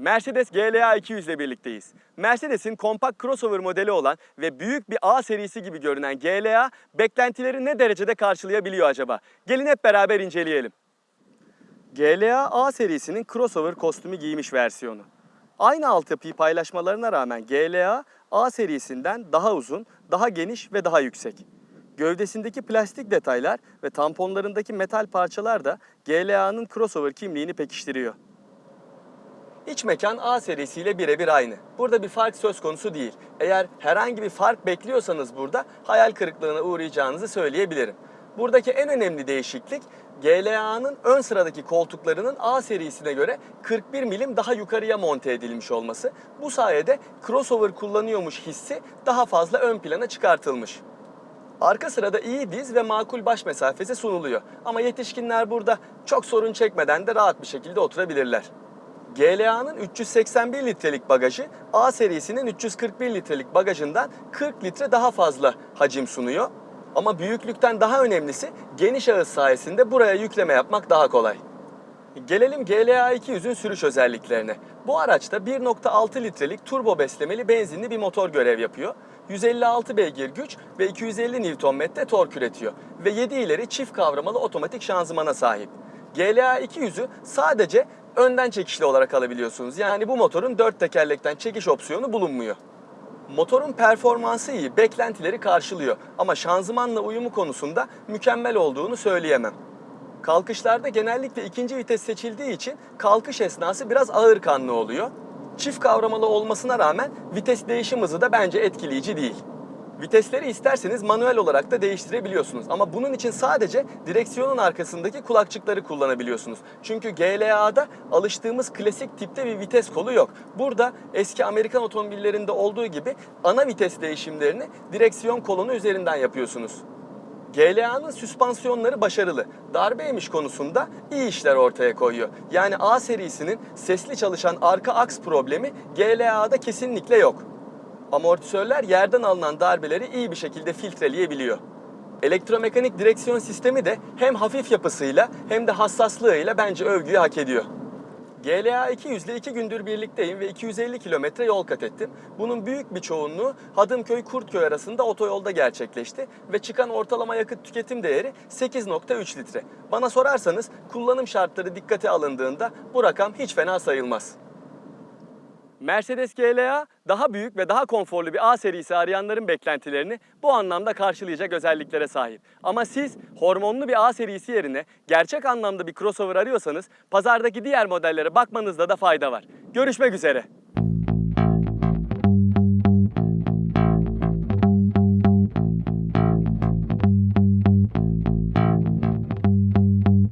Mercedes GLA 200 ile birlikteyiz. Mercedes'in kompakt crossover modeli olan ve büyük bir A serisi gibi görünen GLA, beklentileri ne derecede karşılayabiliyor acaba? Gelin hep beraber inceleyelim. GLA A serisinin crossover kostümü giymiş versiyonu. Aynı altyapıyı paylaşmalarına rağmen GLA, A serisinden daha uzun, daha geniş ve daha yüksek. Gövdesindeki plastik detaylar ve tamponlarındaki metal parçalar da GLA'nın crossover kimliğini pekiştiriyor. İç mekan A serisiyle birebir aynı. Burada bir fark söz konusu değil. Eğer herhangi bir fark bekliyorsanız burada hayal kırıklığına uğrayacağınızı söyleyebilirim. Buradaki en önemli değişiklik GLA'nın ön sıradaki koltuklarının A serisine göre 41 milim daha yukarıya monte edilmiş olması. Bu sayede crossover kullanıyormuş hissi daha fazla ön plana çıkartılmış. Arka sırada iyi diz ve makul baş mesafesi sunuluyor. Ama yetişkinler burada çok sorun çekmeden de rahat bir şekilde oturabilirler. GLA'nın 381 litrelik bagajı A serisinin 341 litrelik bagajından 40 litre daha fazla hacim sunuyor. Ama büyüklükten daha önemlisi geniş ağız sayesinde buraya yükleme yapmak daha kolay. Gelelim GLA 200'ün sürüş özelliklerine. Bu araçta 1.6 litrelik turbo beslemeli benzinli bir motor görev yapıyor. 156 beygir güç ve 250 Nm tork üretiyor ve 7 ileri çift kavramalı otomatik şanzımana sahip. GLA 200'ü sadece önden çekişli olarak alabiliyorsunuz. Yani bu motorun 4 tekerlekten çekiş opsiyonu bulunmuyor. Motorun performansı iyi, beklentileri karşılıyor ama şanzımanla uyumu konusunda mükemmel olduğunu söyleyemem. Kalkışlarda genellikle ikinci vites seçildiği için kalkış esnası biraz ağırkanlı oluyor. Çift kavramalı olmasına rağmen vites değişim hızı da bence etkileyici değil. Vitesleri isterseniz manuel olarak da değiştirebiliyorsunuz ama bunun için sadece direksiyonun arkasındaki kulakçıkları kullanabiliyorsunuz. Çünkü GLA'da alıştığımız klasik tipte bir vites kolu yok. Burada eski Amerikan otomobillerinde olduğu gibi ana vites değişimlerini direksiyon kolonu üzerinden yapıyorsunuz. GLA'nın süspansiyonları başarılı. Darbe emiş konusunda iyi işler ortaya koyuyor. Yani A serisinin sesli çalışan arka aks problemi GLA'da kesinlikle yok. Amortisörler yerden alınan darbeleri iyi bir şekilde filtreleyebiliyor. Elektromekanik direksiyon sistemi de hem hafif yapısıyla hem de hassaslığıyla bence övgüyü hak ediyor. GLA 200 ile 2 gündür birlikteyim ve 250 kilometre yol kat ettim. Bunun büyük bir çoğunluğu Hadımköy-Kurtköy arasında otoyolda gerçekleşti ve çıkan ortalama yakıt tüketim değeri 8.3 litre. Bana sorarsanız kullanım şartları dikkate alındığında bu rakam hiç fena sayılmaz. Mercedes GLA daha büyük ve daha konforlu bir A serisi arayanların beklentilerini bu anlamda karşılayacak özelliklere sahip. Ama siz hormonlu bir A serisi yerine gerçek anlamda bir crossover arıyorsanız pazardaki diğer modellere bakmanızda da fayda var. Görüşmek üzere.